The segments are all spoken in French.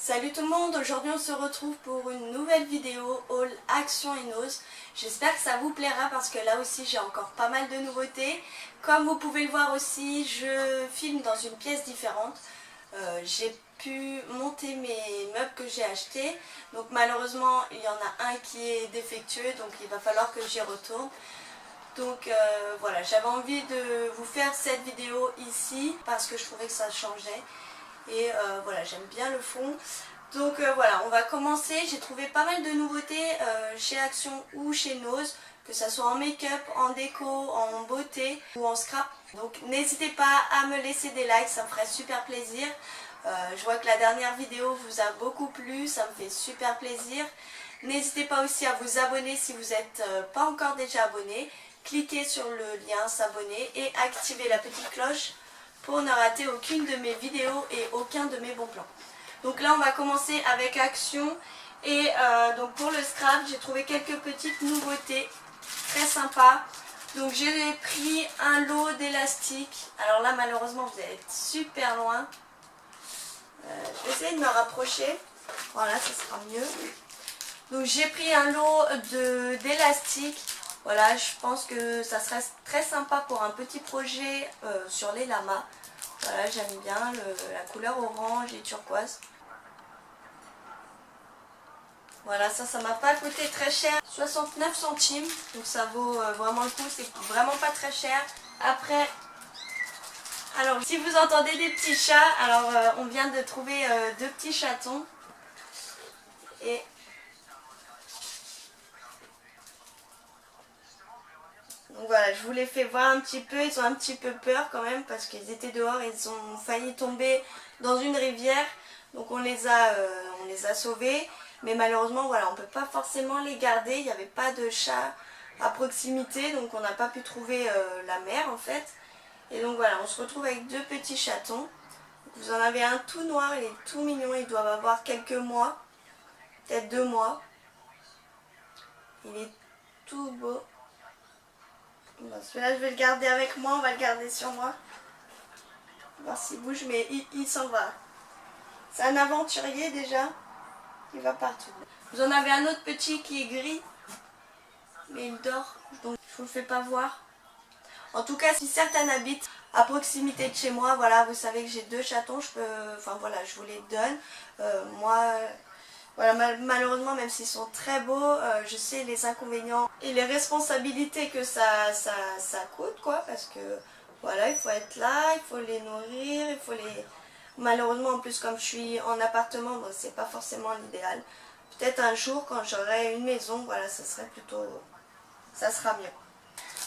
Salut tout le monde, aujourd'hui on se retrouve pour une nouvelle vidéo haul Action et Nose. J'espère que ça vous plaira parce que là aussi j'ai encore pas mal de nouveautés. Comme vous pouvez le voir aussi, je filme dans une pièce différente. J'ai pu monter mes meubles que j'ai achetés. Donc malheureusement il y en a un qui est défectueux, donc il va falloir que j'y retourne. Donc voilà, j'avais envie de vous faire cette vidéo ici parce que je trouvais que ça changeait. Et voilà, j'aime bien le fond. Donc voilà, on va commencer. J'ai trouvé pas mal de nouveautés chez Action ou chez Nose, que ça soit en make-up, en déco, en beauté ou en scrap. Donc n'hésitez pas à me laisser des likes, ça me ferait super plaisir. Je vois que la dernière vidéo vous a beaucoup plu, ça me fait super plaisir. N'hésitez pas aussi à vous abonner si vous n'êtes pas encore déjà abonné. Cliquez sur le lien s'abonner et activez la petite cloche pour ne rater aucune de mes vidéos et aucun de mes bons plans. Donc là on va commencer avec Action et donc pour le scrap j'ai trouvé quelques petites nouveautés très sympas. Donc j'ai pris un lot d'élastiques. Alors là malheureusement vous allez être super loin. Je vais essayer de me rapprocher. Voilà, ça sera mieux. Donc j'ai pris un lot d'élastiques. Voilà, je pense que ça serait très sympa pour un petit projet sur les lamas. Voilà, j'aime bien la couleur orange et turquoise. Voilà, ça m'a pas coûté très cher, 69 centimes. Donc ça vaut vraiment le coup, c'est vraiment pas très cher. Après, alors si vous entendez des petits chats, alors on vient de trouver deux petits chatons. Et donc voilà, je vous les fais voir un petit peu. Ils ont un petit peu peur quand même parce qu'ils étaient dehors et ils ont failli tomber dans une rivière. Donc on les a sauvés. Mais malheureusement, voilà, on ne peut pas forcément les garder. Il n'y avait pas de chat à proximité. Donc on n'a pas pu trouver la mère en fait. Et donc voilà, on se retrouve avec deux petits chatons. Vous en avez un tout noir, il est tout mignon. Ils doivent avoir quelques mois. Peut-être 2 mois. Il est tout beau. Bon, celui-là, je vais le garder avec moi, on va le garder sur moi. On va voir s'il bouge, mais il s'en va. C'est un aventurier déjà. Il va partout. Vous en avez un autre petit qui est gris, mais il dort, donc je vous le fais pas voir. En tout cas, si certains habitent à proximité de chez moi, voilà, vous savez que j'ai deux chatons, enfin voilà, je vous les donne. Moi, voilà, malheureusement, même s'ils sont très beaux, je sais les inconvénients et les responsabilités que ça coûte, quoi, parce que voilà, il faut être là, il faut les nourrir, il faut les... Malheureusement, en plus, comme je suis en appartement, bon, c'est pas forcément l'idéal. Peut-être un jour, quand j'aurai une maison, voilà, ça serait plutôt... ça sera mieux.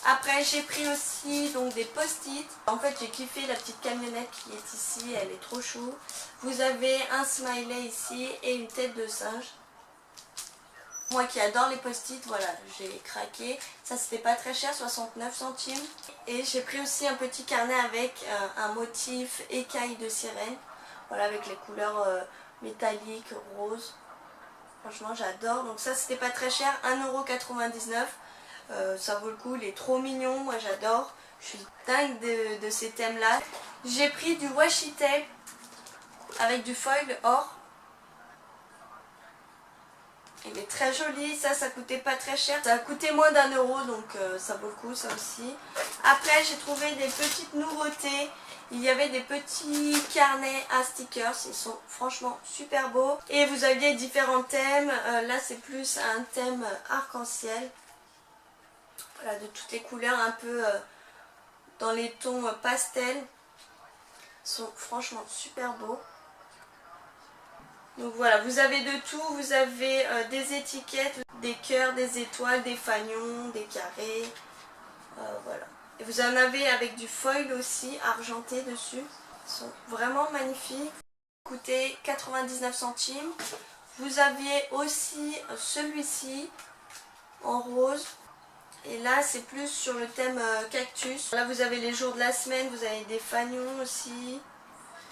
Après, j'ai pris aussi donc des post-it. En fait, j'ai kiffé la petite camionnette qui est ici, elle est trop chou. Vous avez un smiley ici et une tête de singe. Moi qui adore les post-it, voilà, j'ai craqué. Ça, c'était pas très cher, 69 centimes. Et j'ai pris aussi un petit carnet avec un motif écaille de sirène. Voilà, avec les couleurs métalliques, roses. Franchement, j'adore. Donc ça, c'était pas très cher, 1,99 €. Ça vaut le coup, il est trop mignon, moi j'adore. Je suis dingue de ces thèmes-là. J'ai pris du washi tape avec du foil or. Il est très joli, ça coûtait pas très cher. Ça a coûté moins d'1 €, donc ça vaut le coup, ça aussi. Après, j'ai trouvé des petites nouveautés. Il y avait des petits carnets à stickers, ils sont franchement super beaux. Et vous aviez différents thèmes. Là, c'est plus un thème arc-en-ciel. Voilà, de toutes les couleurs, un peu dans les tons pastel. Ils sont franchement super beaux. Donc voilà, vous avez de tout, vous avez des étiquettes, des cœurs, des étoiles, des fanions, des carrés, voilà. Et vous en avez avec du foil aussi, argenté dessus. Ils sont vraiment magnifiques. Coûté 99 centimes. Vous aviez aussi celui-ci en rose. Et là, c'est plus sur le thème cactus. Là, vous avez les jours de la semaine, vous avez des fanions aussi.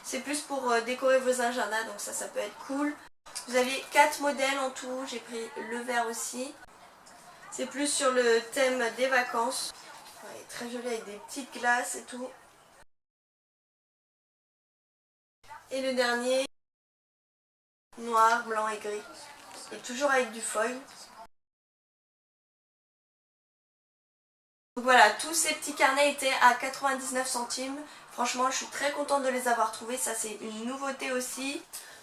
C'est plus pour décorer vos agendas, donc ça peut être cool. Vous avez 4 modèles en tout, j'ai pris le vert aussi. C'est plus sur le thème des vacances. Ouais, très joli avec des petites glaces et tout. Et le dernier, noir, blanc et gris. Et toujours avec du foil. Donc voilà, tous ces petits carnets étaient à 99 centimes. Franchement, je suis très contente de les avoir trouvés. Ça, c'est une nouveauté aussi.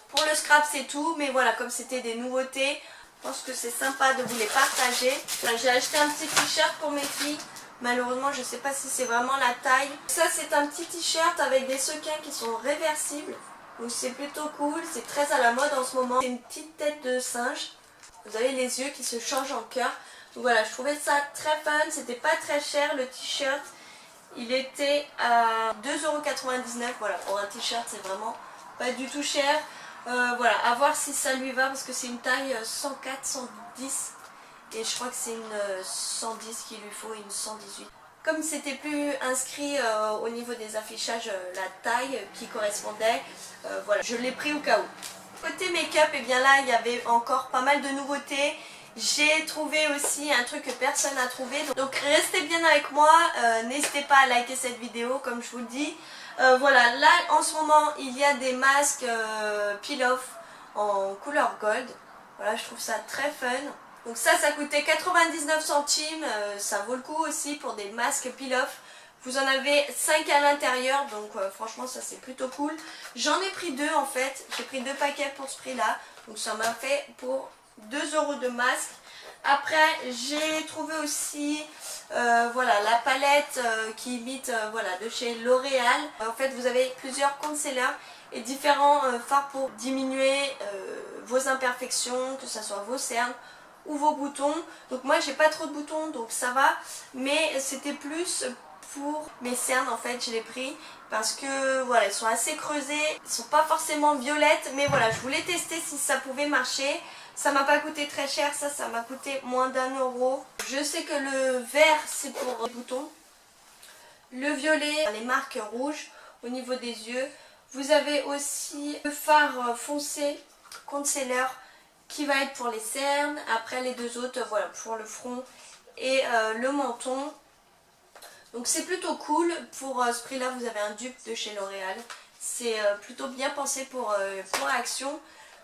Pour le scrap, c'est tout. Mais voilà, comme c'était des nouveautés, je pense que c'est sympa de vous les partager. Enfin, j'ai acheté un petit t-shirt pour mes filles. Malheureusement, je ne sais pas si c'est vraiment la taille. Ça, c'est un petit t-shirt avec des sequins qui sont réversibles. Donc c'est plutôt cool. C'est très à la mode en ce moment. C'est une petite tête de singe. Vous avez les yeux qui se changent en cœur. Donc voilà, je trouvais ça très fun. C'était pas très cher le t-shirt. Il était à 2,99 €. Voilà, pour un t-shirt, c'est vraiment pas du tout cher. Voilà, à voir si ça lui va parce que c'est une taille 104, 110. Et je crois que c'est une 110 qu'il lui faut et une 118. Comme c'était plus inscrit au niveau des affichages la taille qui correspondait, voilà, je l'ai pris au cas où. Côté make-up, et bien là il y avait encore pas mal de nouveautés. J'ai trouvé aussi un truc que personne n'a trouvé. Donc restez bien avec moi, n'hésitez pas à liker cette vidéo comme je vous le dis. Voilà, là en ce moment il y a des masques peel-off en couleur gold. Voilà, je trouve ça très fun. Donc ça coûtait 99 centimes, ça vaut le coup aussi pour des masques peel-off. Vous en avez 5 à l'intérieur, donc franchement ça c'est plutôt cool. J'en ai pris 2 en fait, j'ai pris 2 paquets pour ce prix là. Donc ça m'a fait pour 2 € de masque. Après j'ai trouvé aussi voilà, la palette qui imite voilà, de chez L'Oréal. En fait vous avez plusieurs concealers et différents fards pour diminuer vos imperfections, que ce soit vos cernes ou vos boutons. Donc moi j'ai pas trop de boutons donc ça va, mais c'était plus pour mes cernes en fait. Je l'ai pris parce que voilà, elles sont assez creusées, ils sont pas forcément violettes, mais voilà, je voulais tester si ça pouvait marcher. Ça m'a pas coûté très cher, ça m'a coûté moins d'1 €. Je sais que le vert c'est pour les boutons, le violet les marques rouges au niveau des yeux. Vous avez aussi le fard foncé concealer qui va être pour les cernes. Après les deux autres, voilà, pour le front et le menton. Donc c'est plutôt cool. Pour ce prix là vous avez un dupe de chez L'Oréal. C'est plutôt bien pensé pour Action.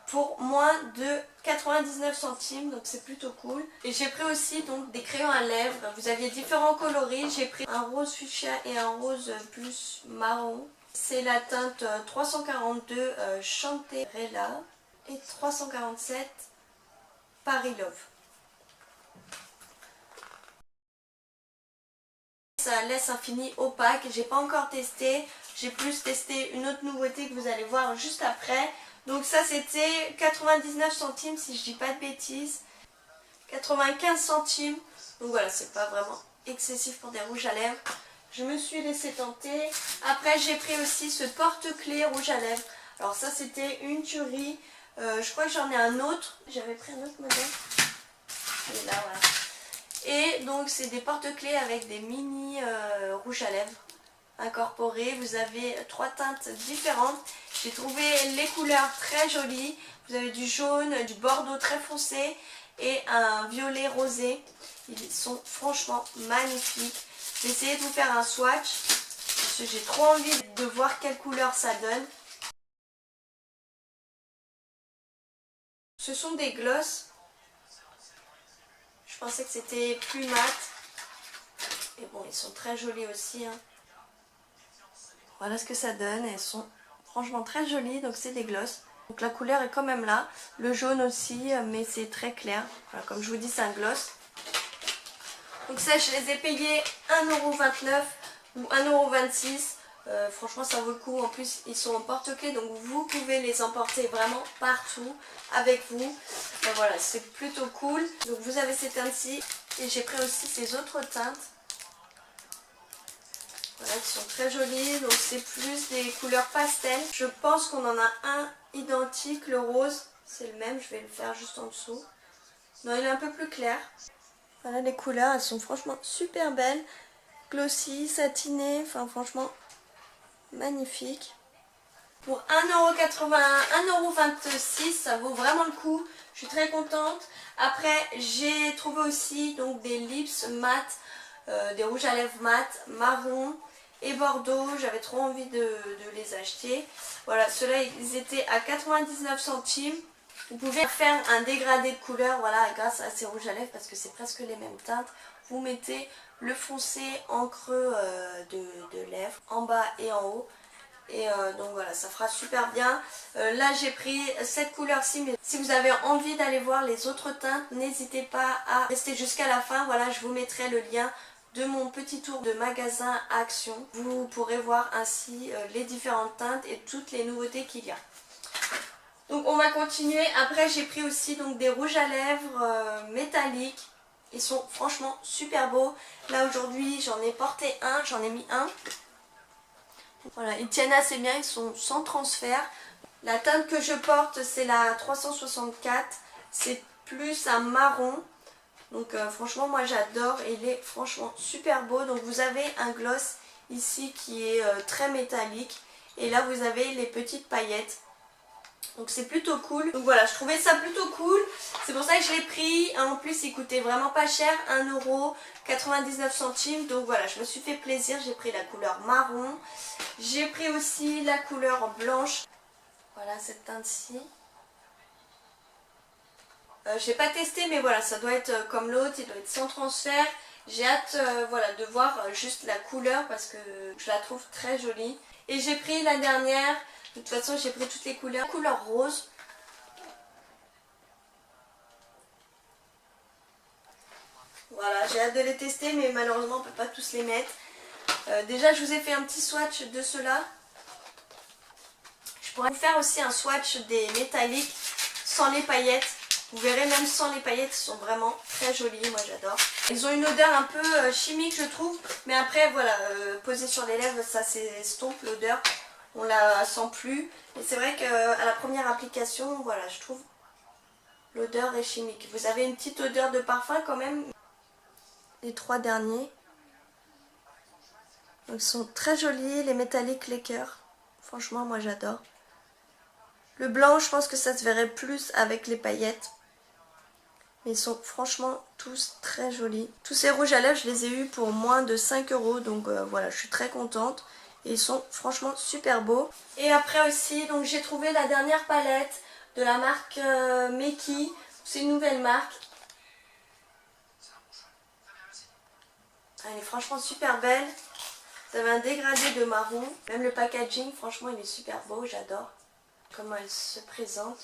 Pour moins de 99 centimes, donc c'est plutôt cool. Et j'ai pris aussi donc des crayons à lèvres. Vous aviez différents coloris. J'ai pris un rose fuchsia et un rose plus marron. C'est la teinte 342 Chanterella et 347 Paris Love. Ça laisse un fini opaque, j'ai pas encore testé. J'ai plus testé une autre nouveauté que vous allez voir juste après. Donc ça c'était 99 centimes si je dis pas de bêtises. 95 centimes. Donc voilà, c'est pas vraiment excessif pour des rouges à lèvres. Je me suis laissé tenter. Après j'ai pris aussi ce porte-clés rouge à lèvres. Alors ça c'était une tuerie. Je crois que j'en ai un autre. J'avais pris un autre modèle. Et là voilà. Et donc c'est des porte-clés avec des mini rouges à lèvres incorporés. Vous avez 3 teintes différentes. J'ai trouvé les couleurs très jolies. Vous avez du jaune, du bordeaux très foncé et un violet rosé. Ils sont franchement magnifiques. J'ai essayé de vous faire un swatch parce que j'ai trop envie de voir quelle couleur ça donne. Ce sont des glosses. Je pensais que c'était plus mat. Et bon, ils sont très jolis aussi. Hein. Voilà ce que ça donne. Elles sont franchement très jolies. Donc c'est des glosses. Donc la couleur est quand même là. Le jaune aussi, mais c'est très clair. Voilà, comme je vous dis, c'est un gloss. Donc ça, je les ai payés 1,29 € ou 1,26 €. Franchement, ça vaut le coup. En plus, ils sont en porte-clés. Donc vous pouvez les emporter vraiment partout avec vous. Voilà, c'est plutôt cool. Donc vous avez ces teintes-ci. Et j'ai pris aussi ces autres teintes. Voilà, qui sont très jolies. Donc c'est plus des couleurs pastel. Je pense qu'on en a un identique, le rose. C'est le même, je vais le faire juste en dessous. Non, il est un peu plus clair. Voilà les couleurs, elles sont franchement super belles. Glossy, satinées, enfin franchement magnifique. Pour 1,81 €, 1,26 €, ça vaut vraiment le coup. Je suis très contente. Après, j'ai trouvé aussi donc des lips mat, des rouges à lèvres mat, marron et bordeaux. J'avais trop envie de les acheter. Voilà, ceux-là, ils étaient à 99 centimes. Vous pouvez faire un dégradé de couleur, voilà, grâce à ces rouges à lèvres parce que c'est presque les mêmes teintes. Vous mettez le foncé en creux de lèvres, en bas et en haut. Et donc voilà, ça fera super bien. Là j'ai pris cette couleur-ci, mais si vous avez envie d'aller voir les autres teintes, n'hésitez pas à rester jusqu'à la fin. Voilà, je vous mettrai le lien de mon petit tour de magasin Action. Vous pourrez voir ainsi les différentes teintes et toutes les nouveautés qu'il y a. Donc on va continuer. Après j'ai pris aussi donc des rouges à lèvres métalliques. Ils sont franchement super beaux. Là aujourd'hui j'en ai porté un, j'en ai mis un. Voilà, ils tiennent assez bien, ils sont sans transfert. La teinte que je porte c'est la 364. C'est plus un marron. Donc franchement moi j'adore. Il est franchement super beau. Donc vous avez un gloss ici qui est très métallique. Et là vous avez les petites paillettes. Donc c'est plutôt cool. Donc voilà, je trouvais ça plutôt cool. C'est pour ça que je l'ai pris. En plus il coûtait vraiment pas cher, 1,99 €. Donc voilà, je me suis fait plaisir. J'ai pris la couleur marron. J'ai pris aussi la couleur blanche. Voilà cette teinte-ci. Je n'ai pas testé mais voilà, ça doit être comme l'autre, il doit être sans transfert. J'ai hâte voilà, de voir juste la couleur parce que je la trouve très jolie. Et j'ai pris la dernière. De toute façon j'ai pris toutes les couleurs. Couleur rose. Voilà, j'ai hâte de les tester mais malheureusement on ne peut pas tous les mettre. Déjà je vous ai fait un petit swatch de ceux-là. Je pourrais vous faire aussi un swatch des métalliques sans les paillettes. Vous verrez même sans les paillettes, ils sont vraiment très jolis, moi j'adore. Ils ont une odeur un peu chimique je trouve. Mais après voilà, posé sur les lèvres ça s'estompe l'odeur. On la sent plus. Et c'est vrai qu'à la première application, voilà, je trouve l'odeur est chimique. Vous avez une petite odeur de parfum quand même. Les trois derniers. Donc, ils sont très jolis, les métalliques, les cœurs. Franchement, moi j'adore. Le blanc, je pense que ça se verrait plus avec les paillettes. Mais ils sont franchement tous très jolis. Tous ces rouges à lèvres, je les ai eus pour moins de 5 €. Donc voilà, je suis très contente. Et ils sont franchement super beaux. Et après aussi, donc j'ai trouvé la dernière palette de la marque Meki. C'est une nouvelle marque. Elle est franchement super belle. Vous avez un dégradé de marron. Même le packaging, franchement, il est super beau. J'adore comment elle se présente.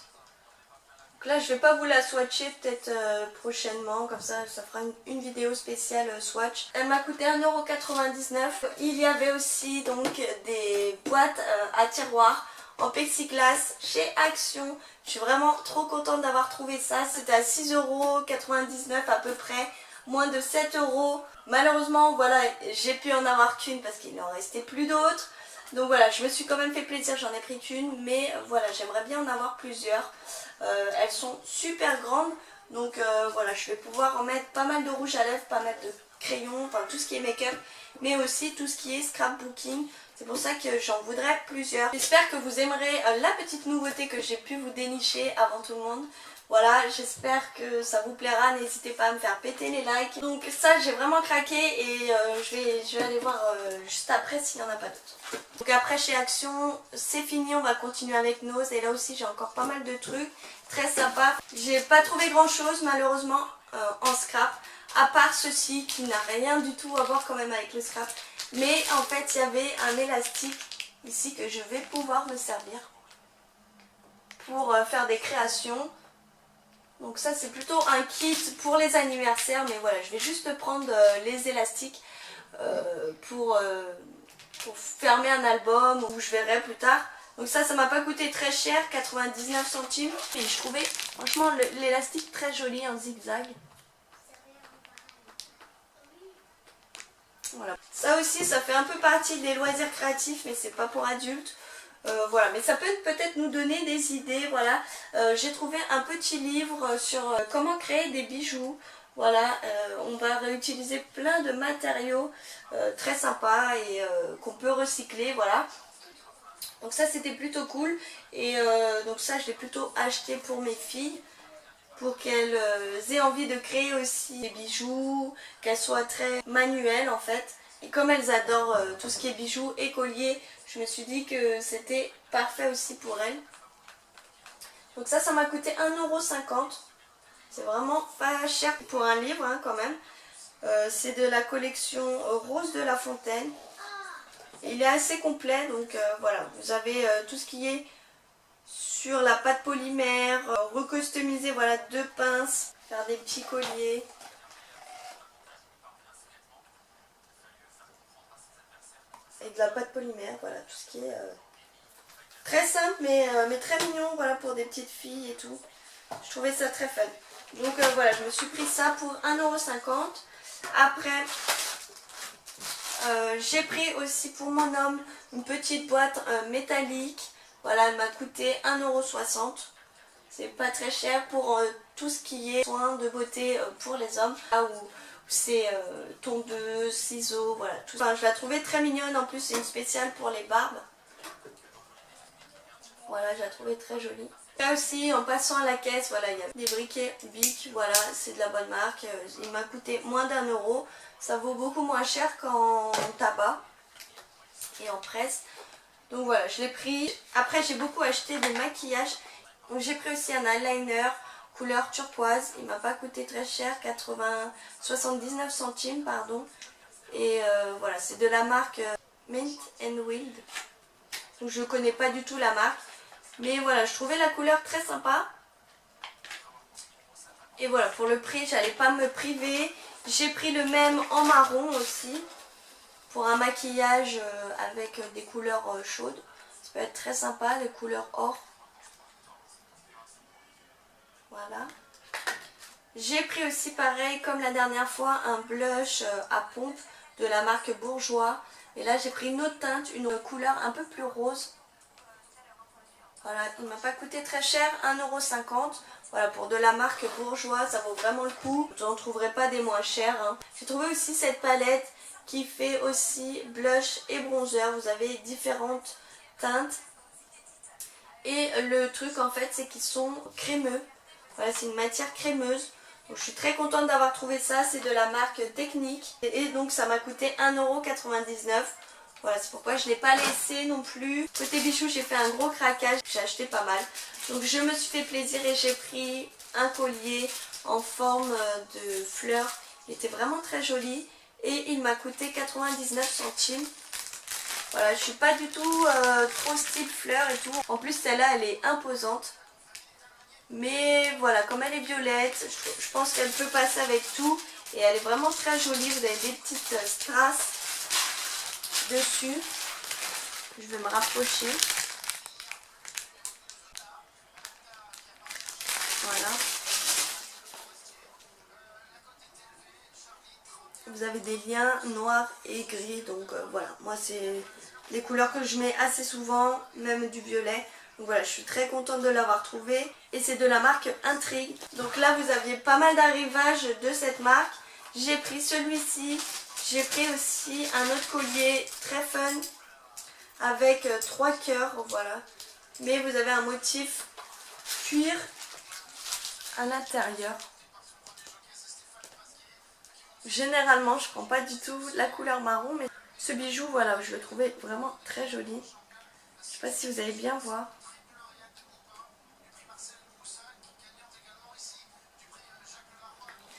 Donc là, je ne vais pas vous la swatcher, peut-être prochainement. Comme ça fera une vidéo spéciale swatch. Elle m'a coûté 1,99 €. Il y avait aussi donc des boîtes à tiroirs en plexiglas chez Action. Je suis vraiment trop contente d'avoir trouvé ça. C'était à 6,99 € à peu près. Moins de 7 €. Malheureusement, voilà, j'ai pu en avoir qu'une parce qu'il n'en restait plus d'autres. Donc voilà, je me suis quand même fait plaisir, j'en ai pris qu'une. Mais voilà, j'aimerais bien en avoir plusieurs. Elles sont super grandes. Donc voilà, je vais pouvoir en mettre pas mal de rouge à lèvres, pas mal de crayons, enfin tout ce qui est make-up. Mais aussi tout ce qui est scrapbooking. C'est pour ça que j'en voudrais plusieurs. J'espère que vous aimerez la petite nouveauté que j'ai pu vous dénicher avant tout le monde. Voilà, j'espère que ça vous plaira, n'hésitez pas à me faire péter les likes. Donc ça, j'ai vraiment craqué et je vais aller voir juste après s'il n'y en a pas d'autres. Donc après chez Action, c'est fini, on va continuer avec Nose. Et là aussi, j'ai encore pas mal de trucs très sympas. J'ai pas trouvé grand chose malheureusement en scrap, à part ceci qui n'a rien du tout à voir quand même avec le scrap. Mais en fait, il y avait un élastique ici que je vais pouvoir me servir pour faire des créations. Donc ça c'est plutôt un kit pour les anniversaires, mais voilà, je vais juste prendre les élastiques pour fermer un album ou je verrai plus tard. Donc ça m'a pas coûté très cher, 99 centimes. Et je trouvais franchement l'élastique très joli en zigzag. Voilà. Ça aussi, ça fait un peu partie des loisirs créatifs, mais c'est pas pour adultes. Voilà, mais ça peut peut-être nous donner des idées. Voilà, j'ai trouvé un petit livre sur comment créer des bijoux. Voilà, on va réutiliser plein de matériaux très sympas et qu'on peut recycler. Voilà. Donc ça c'était plutôt cool. Et donc ça je l'ai plutôt acheté pour mes filles, pour qu'elles aient envie de créer aussi des bijoux, qu'elles soient très manuelles en fait. Et comme elles adorent tout ce qui est bijoux et colliers, je me suis dit que c'était parfait aussi pour elles. Donc ça m'a coûté 1,50 €. C'est vraiment pas cher pour un livre hein, quand même. C'est de la collection Rose de La Fontaine. Et il est assez complet, donc voilà, vous avez tout ce qui est sur la pâte polymère, recustomiser, voilà, 2 pinces, faire des petits colliers. Et de la pâte polymère, voilà, tout ce qui est très simple mais très mignon, voilà, pour des petites filles et tout. Je trouvais ça très fun. Donc voilà, je me suis pris ça pour 1,50 €. Après, j'ai pris aussi pour mon homme une petite boîte métallique. Voilà, elle m'a coûté 1,60 €. C'est pas très cher pour tout ce qui est soins de beauté pour les hommes. Là où c'est tondeuse, ciseaux, voilà. Tout. Enfin, je la trouvais très mignonne. En plus, c'est une spéciale pour les barbes. Voilà, je la trouvais très jolie. Là aussi, en passant à la caisse, voilà, il y a des briquets Bic. Voilà, c'est de la bonne marque. Il m'a coûté moins d'1 €. Ça vaut beaucoup moins cher qu'en tabac et en presse. Donc voilà, je l'ai pris. Après, j'ai beaucoup acheté des maquillages. Donc j'ai pris aussi un eyeliner couleur turquoise. Il m'a pas coûté très cher, 79 centimes, pardon. Et voilà, c'est de la marque Mint and Wild. Donc je connais pas du tout la marque. Mais voilà, je trouvais la couleur très sympa. Et voilà, pour le prix, j'allais pas me priver. J'ai pris le même en marron aussi. Pour un maquillage avec des couleurs chaudes. Ça peut être très sympa, les couleurs or. Voilà. J'ai pris aussi pareil comme la dernière fois un blush à pompe de la marque Bourjois. Et là j'ai pris une autre teinte, une couleur un peu plus rose. Voilà, il m'a pas coûté très cher, 1,50 €. Voilà, pour de la marque Bourjois, ça vaut vraiment le coup. Vous n'en trouverez pas des moins chers. Hein. J'ai trouvé aussi cette palette qui fait aussi blush et bronzer. Vous avez différentes teintes. Et le truc en fait, c'est qu'ils sont crémeux. Voilà, c'est une matière crémeuse. Donc, je suis très contente d'avoir trouvé ça. C'est de la marque Technique. Et donc ça m'a coûté 1,99 €. Voilà, c'est pourquoi je ne l'ai pas laissé non plus. Côté bijoux, j'ai fait un gros craquage. J'ai acheté pas mal. Donc je me suis fait plaisir et j'ai pris un collier en forme de fleurs. Il était vraiment très joli. Et il m'a coûté 99 centimes. Voilà, je suis pas du tout trop style fleurs et tout. En plus, celle-là, elle est imposante. Mais voilà, comme elle est violette, je pense qu'elle peut passer avec tout. Et elle est vraiment très jolie. Vous avez des petites strass dessus. Je vais me rapprocher. Voilà. Vous avez des liens noirs et gris. Donc voilà, moi c'est des couleurs que je mets assez souvent, même du violet. Donc voilà, je suis très contente de l'avoir trouvé. Et c'est de la marque Intrigue. Donc là, vous aviez pas mal d'arrivages de cette marque. J'ai pris celui-ci. J'ai pris aussi un autre collier très fun avec 3 cœurs. Voilà. Mais vous avez un motif cuir à l'intérieur. Généralement, je prends pas du tout la couleur marron. Mais ce bijou, voilà, je le trouvais vraiment très joli. Je sais pas si vous allez bien voir.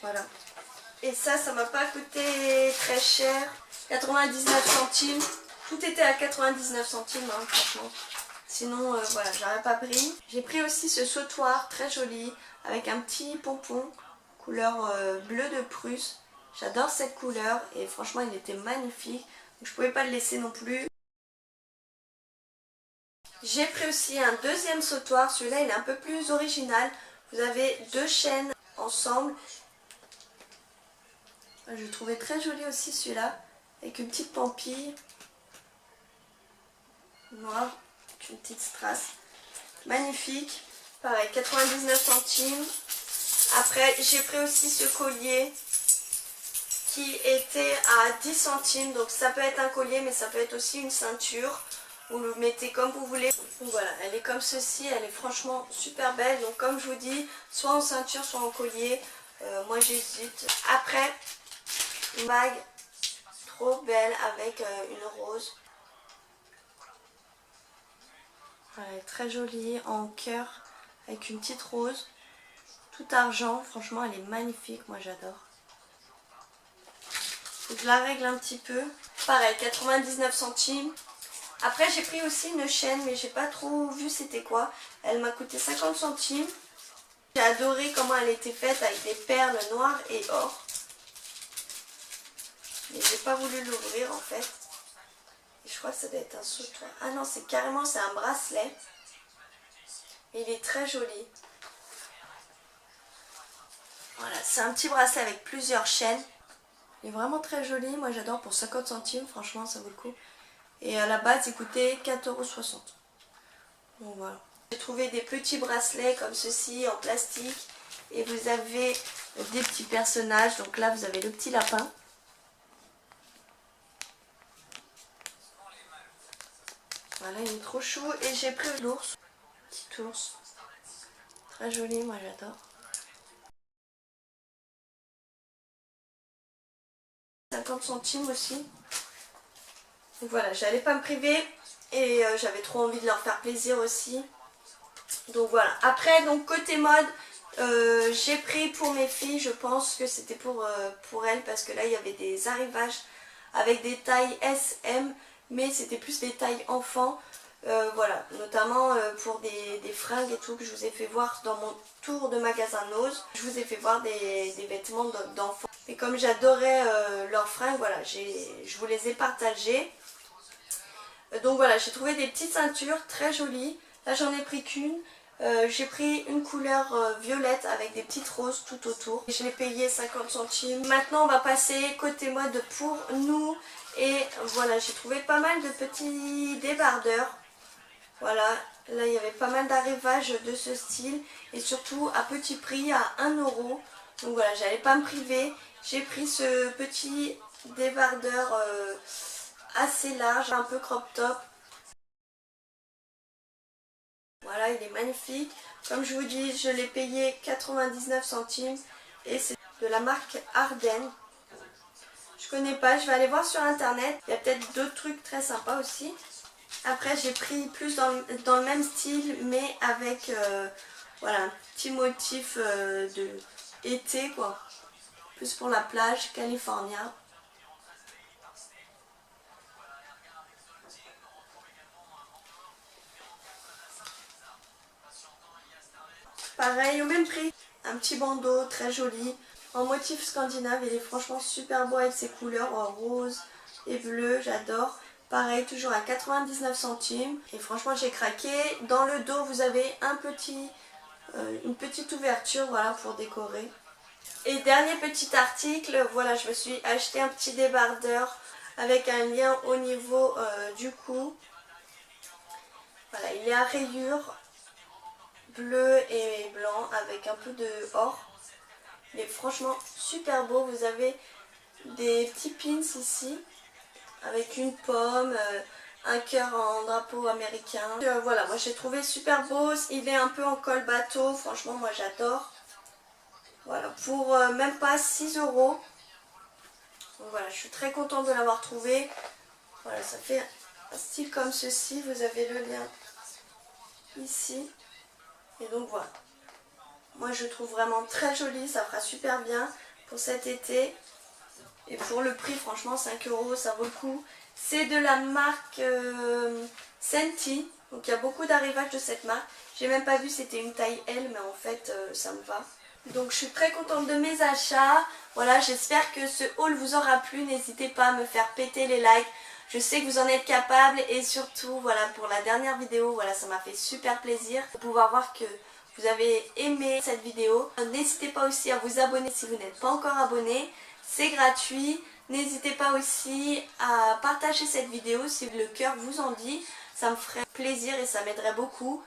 Voilà. Et ça m'a pas coûté très cher. 99 centimes. Tout était à 99 centimes, hein, franchement. Sinon, voilà, j'aurais pas pris. J'ai pris aussi ce sautoir très joli avec un petit pompon couleur bleu de Prusse. J'adore cette couleur et franchement, il était magnifique. Donc, je pouvais pas le laisser non plus. J'ai pris aussi un deuxième sautoir. Celui-là, il est un peu plus original. Vous avez 2 chaînes ensemble. Je le trouvais très joli aussi celui-là. Avec une petite pampille noire. Avec une petite strass. Magnifique. Pareil, 99 centimes. Après, j'ai pris aussi ce collier qui était à 10 centimes. Donc ça peut être un collier, mais ça peut être aussi une ceinture. Vous le mettez comme vous voulez. Donc voilà, elle est comme ceci. Elle est franchement super belle. Donc comme je vous dis, soit en ceinture, soit en collier. Moi j'hésite. Après, une bague trop belle avec une rose. Elle est très jolie en cœur avec une petite rose, tout argent. Franchement, elle est magnifique, moi j'adore. Donc, je la règle un petit peu. Pareil, 99 centimes. Après, j'ai pris aussi une chaîne, mais j'ai pas trop vu c'était quoi. Elle m'a coûté 50 centimes. J'ai adoré comment elle était faite avec des perles noires et or. Mais j'ai pas voulu l'ouvrir en fait. Et je crois que ça doit être un sautoir. Ah non, c'est carrément, c'est un bracelet. Et il est très joli. Voilà, c'est un petit bracelet avec plusieurs chaînes. Il est vraiment très joli. Moi j'adore pour 50 centimes. Franchement, ça vaut le coup. Et à la base, il coûtait 4,60 €. Donc voilà. J'ai trouvé des petits bracelets comme ceci en plastique. Et vous avez des petits personnages. Donc là, vous avez le petit lapin. Voilà, il est trop chou. Et j'ai pris l'ours. Petit ours. Très joli, moi j'adore. 50 centimes aussi. Donc voilà, j'allais pas me priver. Et j'avais trop envie de leur faire plaisir aussi. Donc voilà. Après, donc côté mode, j'ai pris pour mes filles. Je pense que c'était pour elles. Parce que là, il y avait des arrivages avec des tailles S, M. Mais c'était plus des tailles enfants. Voilà, notamment pour des fringues et tout que je vous ai fait voir dans mon tour de magasin Nose. Je vous ai fait voir des vêtements d'enfants. Et comme j'adorais leurs fringues, voilà, je vous les ai partagées. Donc voilà, j'ai trouvé des petites ceintures très jolies. Là, j'en ai pris qu'une. J'ai pris une couleur violette avec des petites roses tout autour. Je l'ai payé 50 centimes. Maintenant, on va passer côté mode pour nous. Et voilà, j'ai trouvé pas mal de petits débardeurs. Voilà, là il y avait pas mal d'arrivages de ce style et surtout à petit prix, à 1 €. Donc voilà, j'allais pas me priver. J'ai pris ce petit débardeur assez large, un peu crop top. Voilà, il est magnifique. Comme je vous dis, je l'ai payé 99 centimes et c'est de la marque Ardennes. Je connais pas, je vais aller voir sur internet. Il y a peut-être d'autres trucs très sympas aussi. Après j'ai pris plus dans le même style mais avec voilà, un petit motif de été quoi. Plus pour la plage, California. Pareil au même prix. Un petit bandeau très joli. En motif scandinave, il est franchement super beau avec ses couleurs rose et bleu, j'adore. Pareil, toujours à 99 centimes. Et franchement, j'ai craqué. Dans le dos, vous avez une petite ouverture voilà, pour décorer. Et dernier petit article, voilà, je me suis acheté un petit débardeur avec un lien au niveau du cou. Voilà, il est à rayures bleu et blanc avec un peu de or. Il est franchement super beau. Vous avez des petits pins ici avec une pomme, un cœur en drapeau américain. Voilà, moi j'ai trouvé super beau. Il est un peu en col bateau. Franchement, moi j'adore. Voilà, pour même pas 6 €. Donc voilà, je suis très contente de l'avoir trouvé. Voilà, ça fait un style comme ceci. Vous avez le lien ici. Et donc voilà. Moi je trouve vraiment très joli. Ça fera super bien pour cet été. Et pour le prix, franchement, 5 €, ça vaut le coup. C'est de la marque Senti. Donc il y a beaucoup d'arrivages de cette marque. J'ai même pas vu c'était une taille L, mais en fait ça me va. Donc je suis très contente de mes achats. Voilà, j'espère que ce haul vous aura plu. N'hésitez pas à me faire péter les likes. Je sais que vous en êtes capable. Et surtout, voilà, pour la dernière vidéo, voilà, ça m'a fait super plaisir de pouvoir voir que vous avez aimé cette vidéo. N'hésitez pas aussi à vous abonner si vous n'êtes pas encore abonné. C'est gratuit. N'hésitez pas aussi à partager cette vidéo si le cœur vous en dit. Ça me ferait plaisir et ça m'aiderait beaucoup.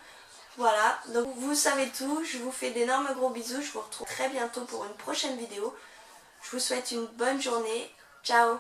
Voilà, donc vous savez tout. Je vous fais d'énormes gros bisous. Je vous retrouve très bientôt pour une prochaine vidéo. Je vous souhaite une bonne journée. Ciao!